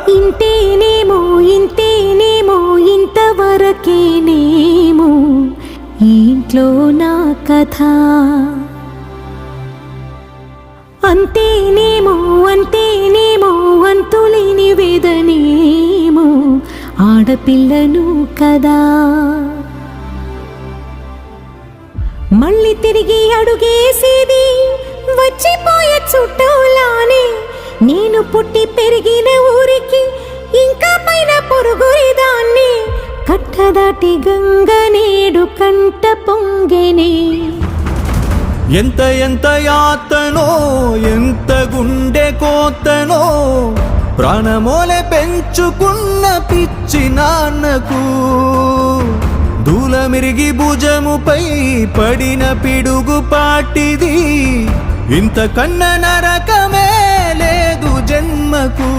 ఇంతేనేమో ఇంతేనేమో ఇంతవరకేనేమో ఈ ఇంట్లో నా కథ. అంతేనేమో అంతేనేమో అంతులేని వేదనేమో ఆడపిల్లను కదా. మళ్ళీ తిరిగి అడుగేసేది వచ్చిపోయే చుట్టూలానే. నేను పుట్టి పెరిగిన ఊరికి ఇంకా పైన పొరుగుదాన్ని. కట్టదాటి గంగ నేడు కంట పొంగెనే. ఎంత ఎంత యాతనో ఎంత గుండె కోతనో ప్రాణమోలే పెంచుకున్న పిచ్చి నాన్నకు. దూలమిరిగి భుజముపై పడిన పిడుగు పాటిది. ఇంతకన్నా నరకమే లేదు జన్మకు.